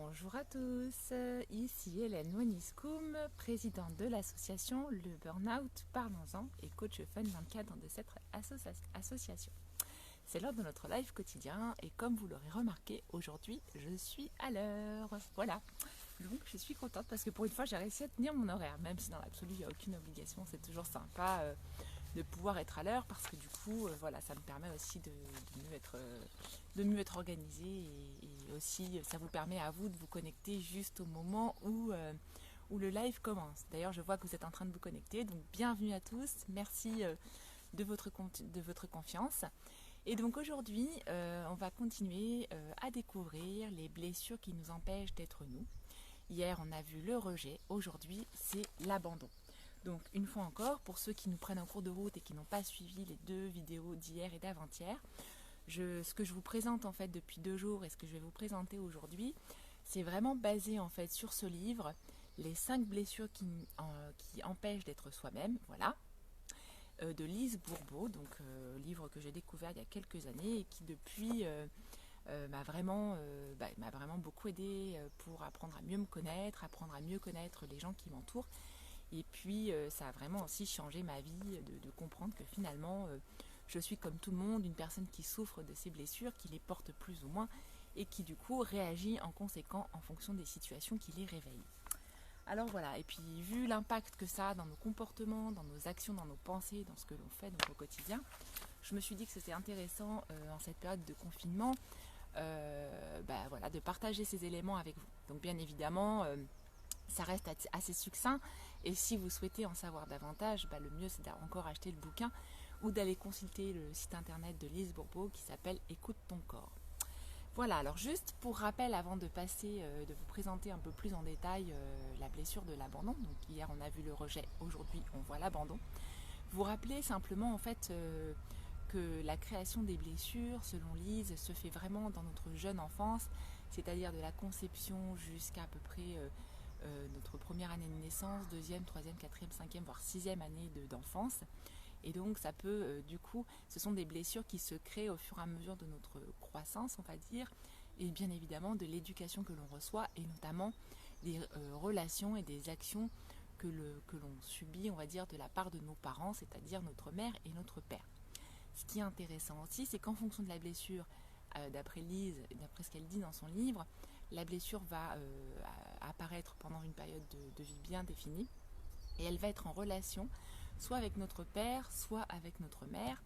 Bonjour à tous, ici Hélène Moniscoum, présidente de l'association Le Burnout Parlons-en et coach fun dans le cadre de cette association. C'est l'heure de notre live quotidien et comme vous l'aurez remarqué, aujourd'hui je suis à l'heure. Voilà, donc je suis contente parce que pour une fois j'ai réussi à tenir mon horaire, même si dans l'absolu il n'y a aucune obligation, c'est toujours sympa de pouvoir être à l'heure parce que du coup voilà, ça me permet aussi de mieux être organisé et aussi ça vous permet à vous de vous connecter juste au moment où le live commence. D'ailleurs je vois que vous êtes en train de vous connecter, donc bienvenue à tous, merci de votre confiance. Et donc aujourd'hui on va continuer à découvrir les blessures qui nous empêchent d'être nous. Hier on a vu le rejet, aujourd'hui c'est l'abandon. Donc une fois encore, pour ceux qui nous prennent en cours de route et qui n'ont pas suivi les deux vidéos d'hier et d'avant-hier, ce que je vous présente en fait depuis 2 jours et ce que je vais vous présenter aujourd'hui, c'est vraiment basé en fait sur ce livre, les 5 blessures qui empêchent d'être soi-même, voilà, de Lise Bourbeau, donc livre que j'ai découvert il y a quelques années et qui depuis m'a vraiment beaucoup aidé pour apprendre à mieux me connaître, apprendre à mieux connaître les gens qui m'entourent. Et puis ça a vraiment aussi changé ma vie de comprendre que finalement je suis comme tout le monde, une personne qui souffre de ces blessures, qui les porte plus ou moins et qui du coup réagit en conséquent en fonction des situations qui les réveillent. Alors voilà, et puis vu l'impact que ça a dans nos comportements, dans nos actions, dans nos pensées, dans ce que l'on fait donc au quotidien, je me suis dit que c'était intéressant en cette période de confinement voilà, de partager ces éléments avec vous. Donc bien évidemment, ça reste assez succinct et si vous souhaitez en savoir davantage, le mieux c'est d'encore acheter le bouquin ou d'aller consulter le site internet de Lise Bourbeau qui s'appelle Écoute ton corps. Voilà, alors juste pour rappel avant de passer, de vous présenter un peu plus en détail la blessure de l'abandon, donc hier on a vu le rejet, aujourd'hui on voit l'abandon, vous rappelez simplement en fait que la création des blessures, selon Lise, se fait vraiment dans notre jeune enfance, c'est-à-dire de la conception jusqu'à peu près notre première année de naissance, deuxième, troisième, quatrième, cinquième, voire sixième année d'enfance. Et donc ça peut, du coup, ce sont des blessures qui se créent au fur et à mesure de notre croissance, on va dire, et bien évidemment de l'éducation que l'on reçoit, et notamment des relations et des actions que l'on subit, on va dire, de la part de nos parents, c'est-à-dire notre mère et notre père. Ce qui est intéressant aussi, c'est qu'en fonction de la blessure, d'après Lise, d'après ce qu'elle dit dans son livre, la blessure va apparaître pendant une période de vie bien définie et elle va être en relation soit avec notre père, soit avec notre mère,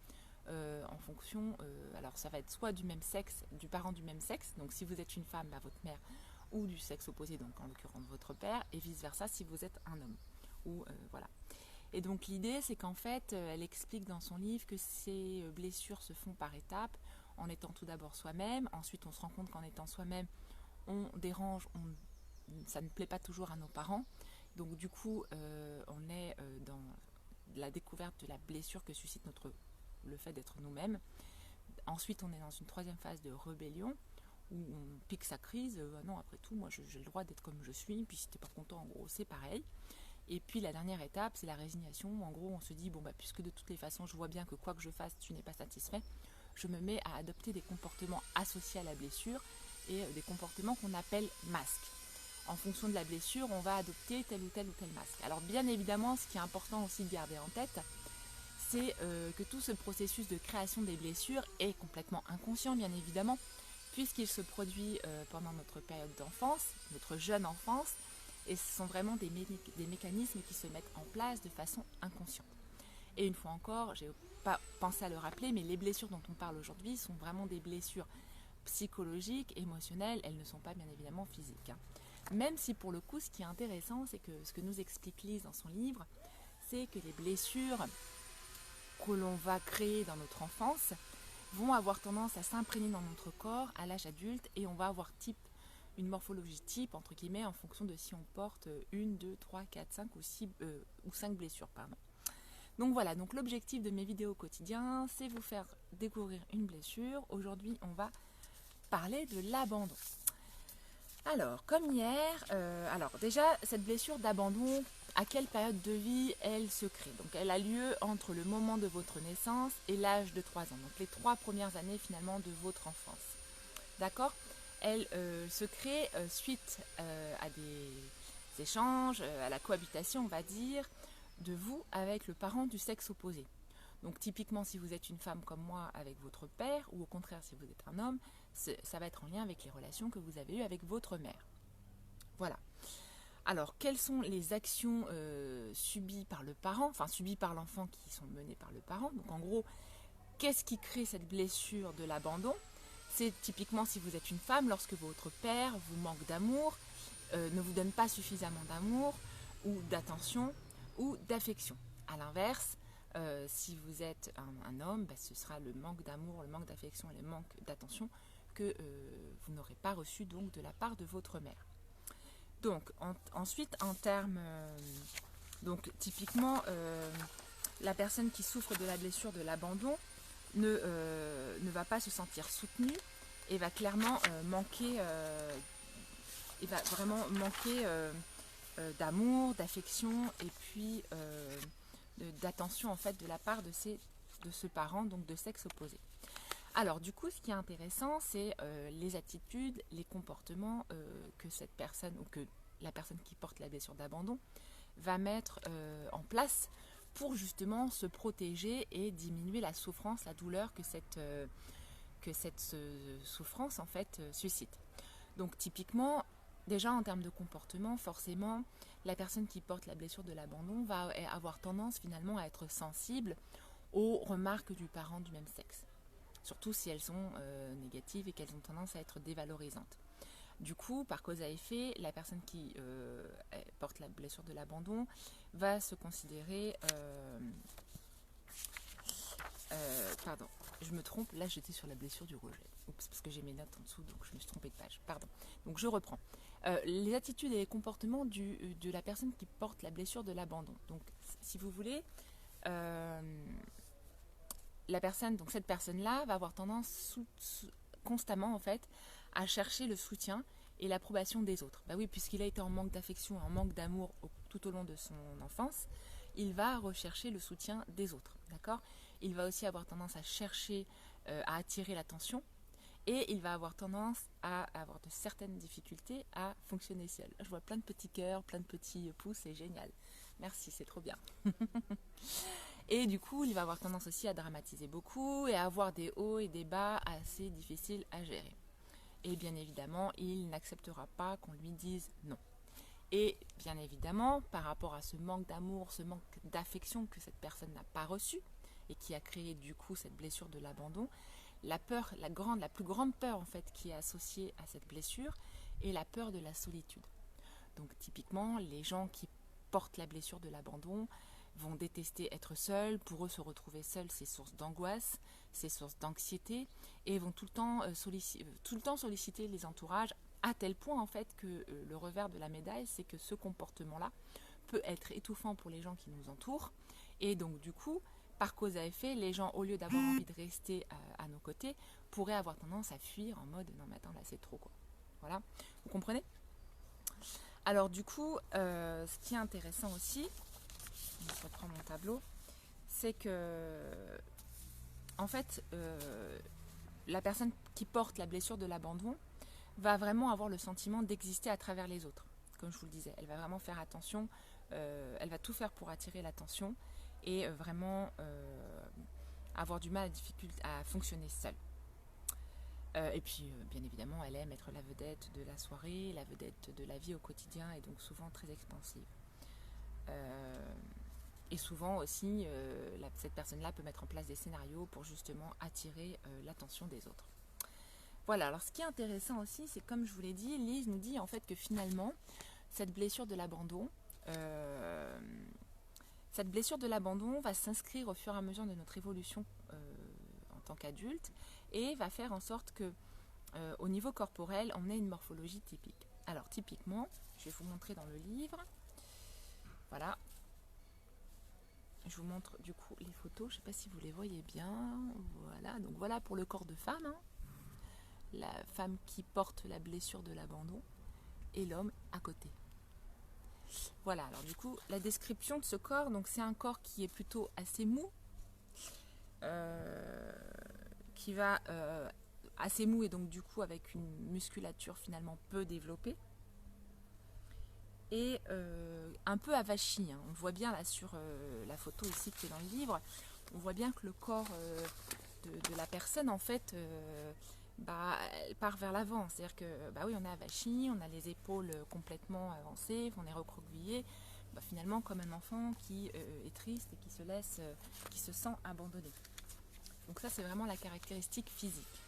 en fonction, alors ça va être soit du même sexe, du parent du même sexe, donc si vous êtes une femme, votre mère, ou du sexe opposé, donc en l'occurrence votre père, et vice versa si vous êtes un homme. Ou voilà. Et donc l'idée c'est qu'en fait, elle explique dans son livre que ces blessures se font par étapes, en étant tout d'abord soi-même, ensuite on se rend compte qu'en étant soi-même, on dérange, ça ne plaît pas toujours à nos parents, donc du coup on est dans la découverte de la blessure que suscite le fait d'être nous-mêmes. Ensuite on est dans une troisième phase de rébellion, où on pique sa crise, non après tout moi j'ai le droit d'être comme je suis, puis si t'es pas content en gros c'est pareil. Et puis la dernière étape, c'est la résignation. En gros, on se dit, puisque de toutes les façons, je vois bien que quoi que je fasse, tu n'es pas satisfait, je me mets à adopter des comportements associés à la blessure et des comportements qu'on appelle masques. En fonction de la blessure, on va adopter tel ou tel masque. Alors bien évidemment, ce qui est important aussi de garder en tête, c'est que tout ce processus de création des blessures est complètement inconscient, bien évidemment, puisqu'il se produit pendant notre période d'enfance, notre jeune enfance, et ce sont vraiment des mécanismes qui se mettent en place de façon inconsciente. Et une fois encore, je n'ai pas pensé à le rappeler, mais les blessures dont on parle aujourd'hui sont vraiment des blessures psychologiques, émotionnelles, elles ne sont pas bien évidemment physiques. Même si pour le coup, ce qui est intéressant, c'est que ce que nous explique Lise dans son livre, c'est que les blessures que l'on va créer dans notre enfance vont avoir tendance à s'imprégner dans notre corps à l'âge adulte et on va avoir une morphologie type, entre guillemets, en fonction de si on porte 1, 2, 3, 4, 5 ou 5 blessures. Pardon. Donc voilà, donc l'objectif de mes vidéos au quotidien, c'est vous faire découvrir une blessure. Aujourd'hui, on va parler de l'abandon. Alors, comme hier, déjà, cette blessure d'abandon, à quelle période de vie elle se crée? Donc elle a lieu entre le moment de votre naissance et l'âge de 3 ans. Donc les 3 premières années finalement de votre enfance. D'accord? elle se crée suite à des échanges, à la cohabitation, on va dire, de vous avec le parent du sexe opposé. Donc typiquement, si vous êtes une femme comme moi avec votre père, ou au contraire si vous êtes un homme, ça va être en lien avec les relations que vous avez eues avec votre mère. Voilà. Alors, quelles sont les actions subies par le parent, enfin subies par l'enfant qui sont menées par le parent? Donc en gros, qu'est-ce qui crée cette blessure de l'abandon? C'est typiquement si vous êtes une femme, lorsque votre père vous manque d'amour, ne vous donne pas suffisamment d'amour ou d'attention ou d'affection. A l'inverse, si vous êtes un homme, ce sera le manque d'amour, le manque d'affection et le manque d'attention que vous n'aurez pas reçu donc de la part de votre mère. Donc ensuite en termes, donc typiquement la personne qui souffre de la blessure de l'abandon ne va pas se sentir soutenue et va clairement manquer, et va vraiment manquer d'amour, d'affection et puis d'attention en fait de la part de ce parent, donc de sexe opposé. Alors du coup, ce qui est intéressant, c'est les attitudes, les comportements que cette personne ou que la personne qui porte la blessure d'abandon va mettre en place pour justement se protéger et diminuer la souffrance, la douleur que cette souffrance en fait suscite. Donc typiquement, déjà en termes de comportement, forcément, la personne qui porte la blessure de l'abandon va avoir tendance finalement à être sensible aux remarques du parent du même sexe. Surtout si elles sont négatives et qu'elles ont tendance à être dévalorisantes. Du coup, par cause à effet, la personne qui porte la blessure de l'abandon va se considérer... pardon, je me trompe, là j'étais sur la blessure du rejet. Oups, parce que j'ai mes notes en dessous, donc je me suis trompée de page. Pardon. Donc je reprends. Les attitudes et les comportements de la personne qui porte la blessure de l'abandon. Donc, si vous voulez... la personne, donc cette personne-là va avoir tendance constamment en fait à chercher le soutien et l'approbation des autres. Bah oui, puisqu'il a été en manque d'affection, en manque d'amour tout au long de son enfance, il va rechercher le soutien des autres, d'accord? Il va aussi avoir tendance à chercher, à attirer l'attention et il va avoir tendance à avoir de certaines difficultés à fonctionner seul. Je vois plein de petits cœurs, plein de petits pouces, c'est génial. Merci, c'est trop bien. Et du coup, il va avoir tendance aussi à dramatiser beaucoup et à avoir des hauts et des bas assez difficiles à gérer. Et bien évidemment, il n'acceptera pas qu'on lui dise non. Et bien évidemment, par rapport à ce manque d'amour, ce manque d'affection que cette personne n'a pas reçu et qui a créé du coup cette blessure de l'abandon, la peur, la plus grande peur en fait qui est associée à cette blessure est la peur de la solitude. Donc typiquement, les gens qui portent la blessure de l'abandon vont détester être seuls. Pour eux, se retrouver seuls, c'est source d'angoisse, c'est source d'anxiété, et vont tout le temps solliciter les entourages, à tel point en fait que le revers de la médaille, c'est que ce comportement-là peut être étouffant pour les gens qui nous entourent, et donc du coup, par cause à effet, les gens, au lieu d'avoir envie de rester à nos côtés, pourraient avoir tendance à fuir en mode non mais attends, là c'est trop quoi. Voilà, vous comprenez? Alors du coup, ce qui est intéressant aussi, je reprends mon tableau, c'est que en fait la personne qui porte la blessure de l'abandon va vraiment avoir le sentiment d'exister à travers les autres. Comme je vous le disais, elle va vraiment faire attention, elle va tout faire pour attirer l'attention et vraiment avoir du mal à fonctionner seule. Et puis bien évidemment, elle aime être la vedette de la soirée, la vedette de la vie au quotidien et donc souvent très expansive. Et souvent aussi, cette personne-là peut mettre en place des scénarios pour justement attirer l'attention des autres. Voilà, alors ce qui est intéressant aussi, c'est comme je vous l'ai dit, Lise nous dit en fait que finalement, cette blessure de l'abandon va s'inscrire au fur et à mesure de notre évolution en tant qu'adulte et va faire en sorte que au niveau corporel, on ait une morphologie typique. Alors typiquement, je vais vous montrer dans le livre, voilà. Je vous montre du coup les photos, je ne sais pas si vous les voyez bien. Voilà, donc voilà pour le corps de femme, hein. La femme qui porte la blessure de l'abandon et l'homme à côté. Voilà, alors du coup, la description de ce corps, donc c'est un corps qui est plutôt assez mou, qui va assez mou et donc du coup avec une musculature finalement peu développée. Et un peu avachi, hein. On voit bien là sur la photo ici qui est dans le livre, on voit bien que le corps de la personne en fait elle part vers l'avant, c'est-à-dire que oui, on est avachi, on a les épaules complètement avancées, on est recroquevillé, finalement comme un enfant qui est triste et qui se sent abandonné. Donc ça c'est vraiment la caractéristique physique.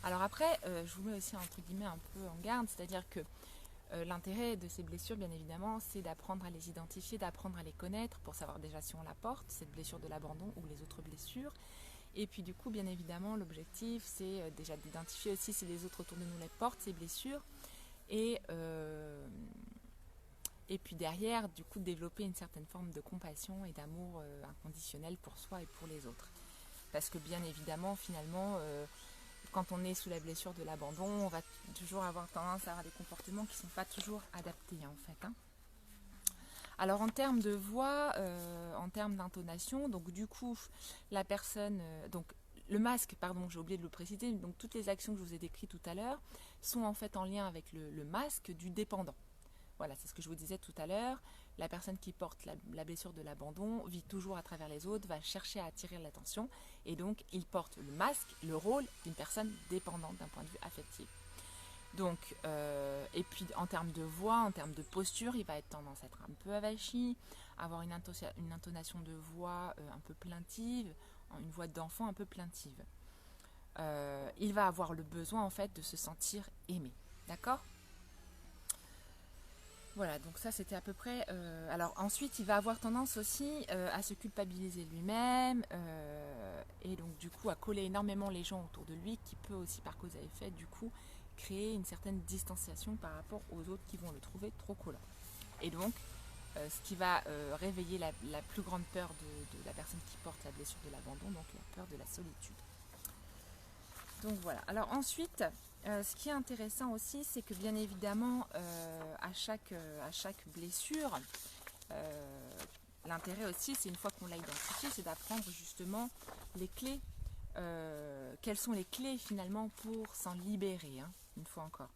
Alors après, je vous mets aussi entre guillemets un peu en garde, c'est-à-dire que l'intérêt de ces blessures, bien évidemment, c'est d'apprendre à les identifier, d'apprendre à les connaître pour savoir déjà si on la porte, cette blessure de l'abandon ou les autres blessures. Et puis du coup, bien évidemment, l'objectif, c'est déjà d'identifier aussi si les autres autour de nous les portent, ces blessures. Et puis derrière, du coup, de développer une certaine forme de compassion et d'amour inconditionnel pour soi et pour les autres. Parce que bien évidemment, finalement, quand on est sous la blessure de l'abandon, on va toujours avoir tendance à avoir des comportements qui ne sont pas toujours adaptés en fait. Hein. Alors en termes de voix, en termes d'intonation, donc du coup, la personne, donc le masque, pardon, j'ai oublié de le préciser, donc toutes les actions que je vous ai décrites tout à l'heure sont en fait en lien avec le masque du dépendant. Voilà, c'est ce que je vous disais tout à l'heure. La personne qui porte la blessure de l'abandon vit toujours à travers les autres, va chercher à attirer l'attention et donc il porte le masque, le rôle d'une personne dépendante d'un point de vue affectif. Donc, et puis en termes de voix, en termes de posture, il va être tendance à être un peu avachi, avoir une intonation de voix un peu plaintive, une voix d'enfant un peu plaintive. Il va avoir le besoin en fait de se sentir aimé. D'accord ? Voilà, donc ça c'était à peu près... alors ensuite, il va avoir tendance aussi à se culpabiliser lui-même et donc du coup à coller énormément les gens autour de lui, qui peut aussi par cause à effet du coup créer une certaine distanciation par rapport aux autres qui vont le trouver trop collant. Et donc, ce qui va réveiller la plus grande peur de la personne qui porte la blessure de l'abandon, donc la peur de la solitude. Donc voilà. Alors ensuite, ce qui est intéressant aussi, c'est que bien évidemment, à chaque blessure, l'intérêt aussi, c'est une fois qu'on l'a identifié, c'est d'apprendre justement les clés. Quelles sont les clés finalement pour s'en libérer, hein, une fois encore.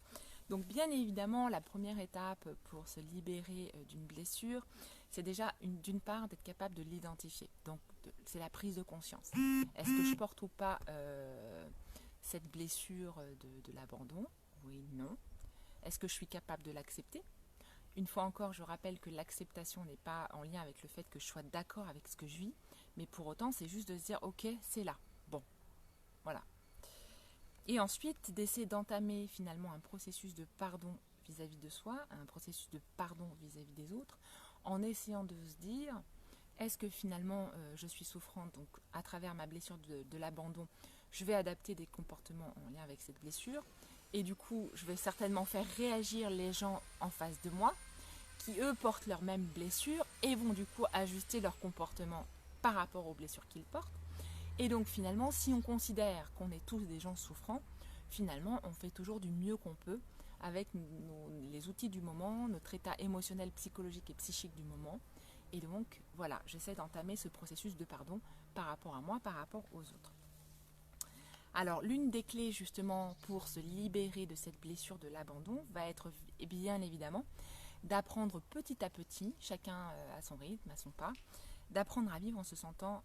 Donc bien évidemment, la première étape pour se libérer d'une blessure, c'est déjà d'une part d'être capable de l'identifier. Donc c'est la prise de conscience. Est-ce que je porte ou pas cette blessure de l'abandon? Oui, non. Est-ce que je suis capable de l'accepter? Une fois encore, je rappelle que l'acceptation n'est pas en lien avec le fait que je sois d'accord avec ce que je vis, mais pour autant, c'est juste de se dire, ok, c'est là. Bon, voilà. Et ensuite, d'essayer d'entamer finalement un processus de pardon vis-à-vis de soi, un processus de pardon vis-à-vis des autres, en essayant de se dire, est-ce que finalement je suis souffrante, donc à travers ma blessure de l'abandon, je vais adapter des comportements en lien avec cette blessure, et du coup, je vais certainement faire réagir les gens en face de moi, qui eux portent leur même blessure, et vont du coup ajuster leur comportement par rapport aux blessures qu'ils portent. Et donc finalement, si on considère qu'on est tous des gens souffrants, finalement, on fait toujours du mieux qu'on peut avec les outils du moment, notre état émotionnel, psychologique et psychique du moment. Et donc, voilà, j'essaie d'entamer ce processus de pardon par rapport à moi, par rapport aux autres. Alors, l'une des clés justement pour se libérer de cette blessure de l'abandon va être bien évidemment d'apprendre petit à petit, chacun à son rythme, à son pas, d'apprendre à vivre en se sentant,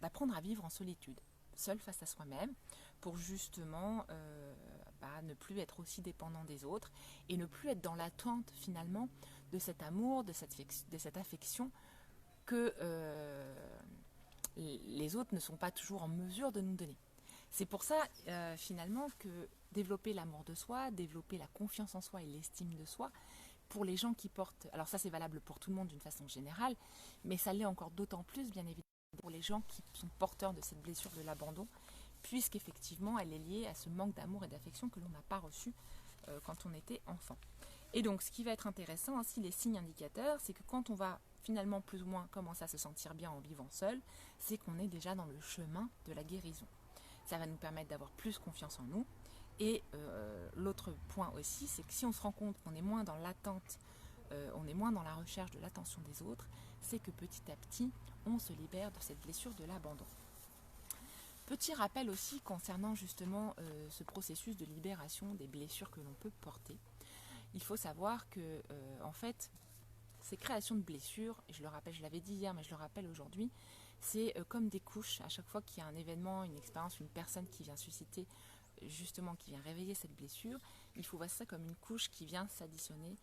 d'apprendre à vivre en solitude, seul face à soi-même, pour justement ne plus être aussi dépendant des autres et ne plus être dans l'attente finalement de cet amour, de cette affection que les autres ne sont pas toujours en mesure de nous donner. C'est pour ça finalement que développer l'amour de soi, développer la confiance en soi et l'estime de soi, pour les gens qui portent, alors ça c'est valable pour tout le monde d'une façon générale, mais ça l'est encore d'autant plus bien évidemment pour les gens qui sont porteurs de cette blessure de l'abandon, puisqu'effectivement elle est liée à ce manque d'amour et d'affection que l'on n'a pas reçu quand on était enfant. Et donc ce qui va être intéressant ainsi, les signes indicateurs, c'est que quand on va finalement plus ou moins commencer à se sentir bien en vivant seul, c'est qu'on est déjà dans le chemin de la guérison. Ça va nous permettre d'avoir plus confiance en nous. Et l'autre point aussi, c'est que si on se rend compte qu'on est moins dans l'attente, on est moins dans la recherche de l'attention des autres, c'est que petit à petit, on se libère de cette blessure de l'abandon. Petit rappel aussi concernant justement ce processus de libération des blessures que l'on peut porter. Il faut savoir que en fait, ces créations de blessures, et je le rappelle, je l'avais dit hier, mais je le rappelle aujourd'hui, c'est comme des couches. À chaque fois qu'il y a un événement, une expérience, une personne qui vient susciter, justement, qui vient réveiller cette blessure, il faut voir ça comme une couche qui vient s'additionner,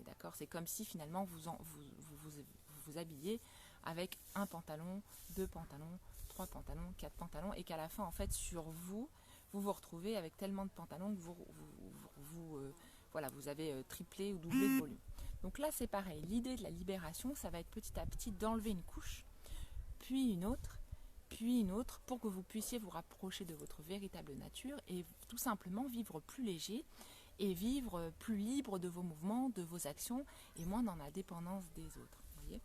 d'accord? C'est comme si finalement vous habillez avec un pantalon, deux pantalons, trois pantalons, quatre pantalons, et qu'à la fin, en fait, sur vous, vous retrouvez avec tellement de pantalons que voilà, vous avez triplé ou doublé de volume. Donc là, c'est pareil. L'idée de la libération, ça va être petit à petit d'enlever une couche, puis une autre, pour que vous puissiez vous rapprocher de votre véritable nature et tout simplement vivre plus léger et vivre plus libre de vos mouvements, de vos actions et moins dans la dépendance des autres. Vous voyez ?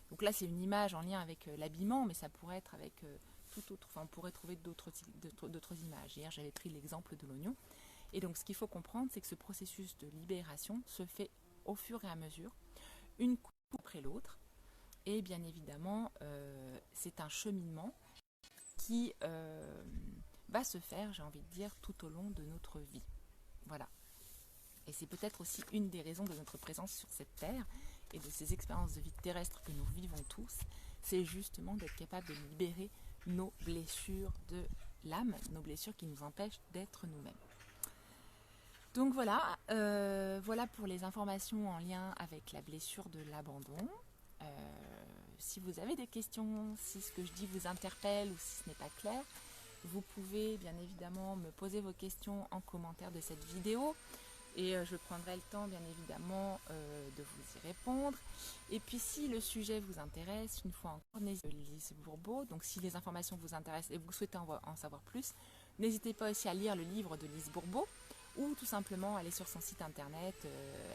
Donc là, c'est une image en lien avec l'habillement, mais ça pourrait être avec tout autre. Enfin, on pourrait trouver d'autres images. Hier, j'avais pris l'exemple de l'oignon. Et donc, ce qu'il faut comprendre, c'est que ce processus de libération se fait au fur et à mesure, une couche après l'autre. Et bien évidemment, c'est un cheminement qui va se faire, j'ai envie de dire, tout au long de notre vie. Voilà. Et c'est peut-être aussi une des raisons de notre présence sur cette terre et de ces expériences de vie terrestre que nous vivons tous, c'est justement d'être capable de libérer nos blessures de l'âme, nos blessures qui nous empêchent d'être nous-mêmes. Donc voilà, voilà pour les informations en lien avec la blessure de l'abandon. Si vous avez des questions, si ce que je dis vous interpelle ou si ce n'est pas clair, vous pouvez bien évidemment me poser vos questions en commentaire de cette vidéo. Et je prendrai le temps, bien évidemment, de vous y répondre. Et puis, si le sujet vous intéresse, une fois encore, n'hésitez pas à Lise Bourbeau. Donc, si les informations vous intéressent et vous souhaitez en savoir plus, n'hésitez pas aussi à lire le livre de Lise Bourbeau ou tout simplement aller sur son site internet.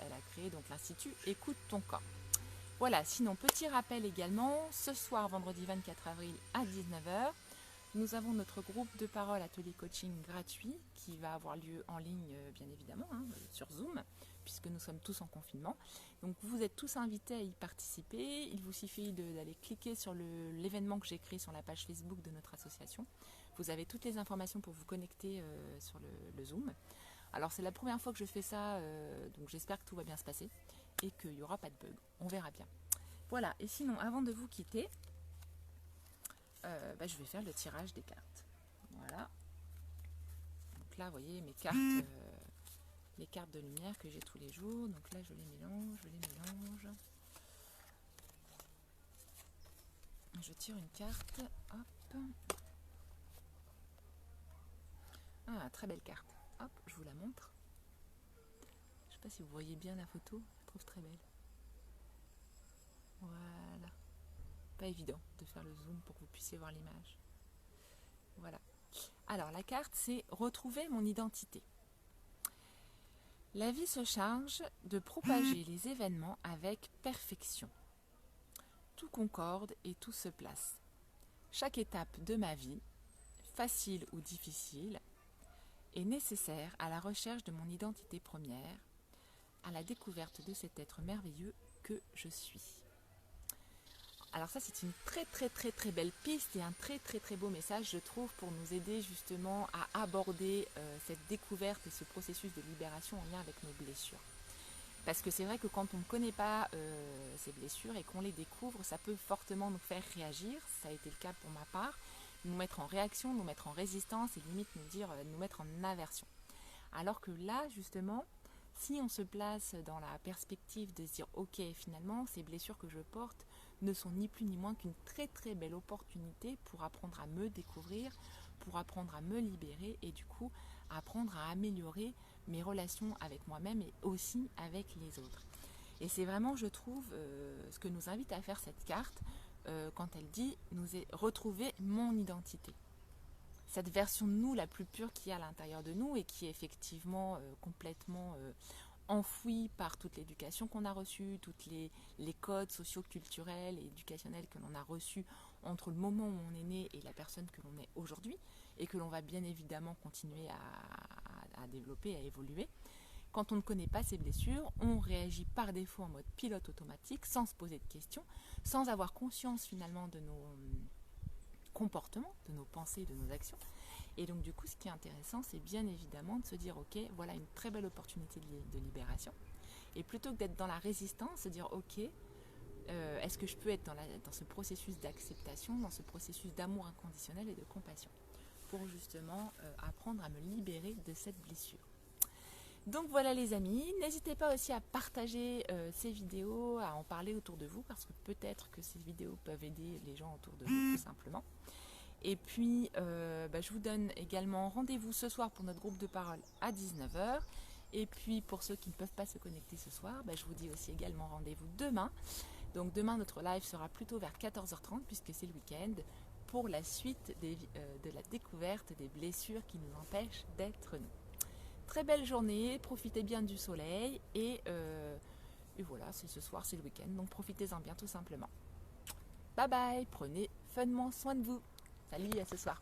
Elle a créé donc l'Institut Écoute ton corps. Voilà, sinon, petit rappel également, ce soir, vendredi 24 avril à 19h, nous avons notre groupe de parole atelier coaching gratuit qui va avoir lieu en ligne, bien évidemment, sur Zoom, puisque nous sommes tous en confinement. Donc vous êtes tous invités à y participer. Il vous suffit d'aller cliquer sur l'événement que j'ai créé sur la page Facebook de notre association. Vous avez toutes les informations pour vous connecter sur le Zoom. Alors c'est la première fois que je fais ça, donc j'espère que tout va bien se passer et qu'il n'y aura pas de bug. On verra bien. Voilà, et sinon, avant de vous quitter, je vais faire le tirage des cartes. Voilà. Donc là, vous voyez mes cartes, les cartes de lumière que j'ai tous les jours. Donc là, je les mélange. Je tire une carte. Hop. Ah, très belle carte. Hop, je vous la montre. Je ne sais pas si vous voyez bien la photo. Je la trouve très belle. Voilà. Pas évident de faire le zoom pour que vous puissiez voir l'image. Voilà. Alors la carte, c'est retrouver mon identité. La vie se charge de propager les événements avec perfection. Tout concorde et tout se place. Chaque étape de ma vie, facile ou difficile, est nécessaire à la recherche de mon identité première, à la découverte de cet être merveilleux que je suis. Alors ça, c'est une très belle piste et un très beau message, je trouve, pour nous aider justement à aborder cette découverte et ce processus de libération en lien avec nos blessures. Parce que c'est vrai que quand on ne connaît pas ces blessures et qu'on les découvre, ça peut fortement nous faire réagir, ça a été le cas pour ma part, nous mettre en réaction, nous mettre en résistance et limite nous mettre en aversion. Alors que là, justement, si on se place dans la perspective de se dire « Ok, finalement, ces blessures que je porte ne sont ni plus ni moins qu'une très belle opportunité pour apprendre à me découvrir, pour apprendre à me libérer et du coup apprendre à améliorer mes relations avec moi-même et aussi avec les autres. » Et c'est vraiment, je trouve, ce que nous invite à faire cette carte quand elle dit « retrouver mon identité ». Cette version de nous la plus pure qui est à l'intérieur de nous et qui est effectivement complètement enfouie par toute l'éducation qu'on a reçue, tous les codes socio-culturels et éducationnels que l'on a reçus entre le moment où on est né et la personne que l'on est aujourd'hui et que l'on va bien évidemment continuer à développer, à évoluer. Quand on ne connaît pas ces blessures, on réagit par défaut en mode pilote automatique, sans se poser de questions, sans avoir conscience finalement de nos comportements, de nos pensées, de nos actions. Et donc du coup, ce qui est intéressant, c'est bien évidemment de se dire, ok, voilà une très belle opportunité de libération. Et plutôt que d'être dans la résistance, se dire, ok, est-ce que je peux être dans ce processus d'acceptation, dans ce processus d'amour inconditionnel et de compassion, pour justement apprendre à me libérer de cette blessure. Donc voilà les amis, n'hésitez pas aussi à partager ces vidéos, à en parler autour de vous, parce que peut-être que ces vidéos peuvent aider les gens autour de vous, tout simplement. Et puis, je vous donne également rendez-vous ce soir pour notre groupe de parole à 19 h. Et puis, pour ceux qui ne peuvent pas se connecter ce soir, je vous dis aussi également rendez-vous demain. Donc demain, notre live sera plutôt vers 14 h 30, puisque c'est le week-end, pour la suite de la découverte des blessures qui nous empêchent d'être nous. Très belle journée, profitez bien du soleil, et voilà, c'est ce soir, c'est le week-end, donc profitez-en bien tout simplement. Bye bye, prenez finement soin de vous. Salut, à ce soir.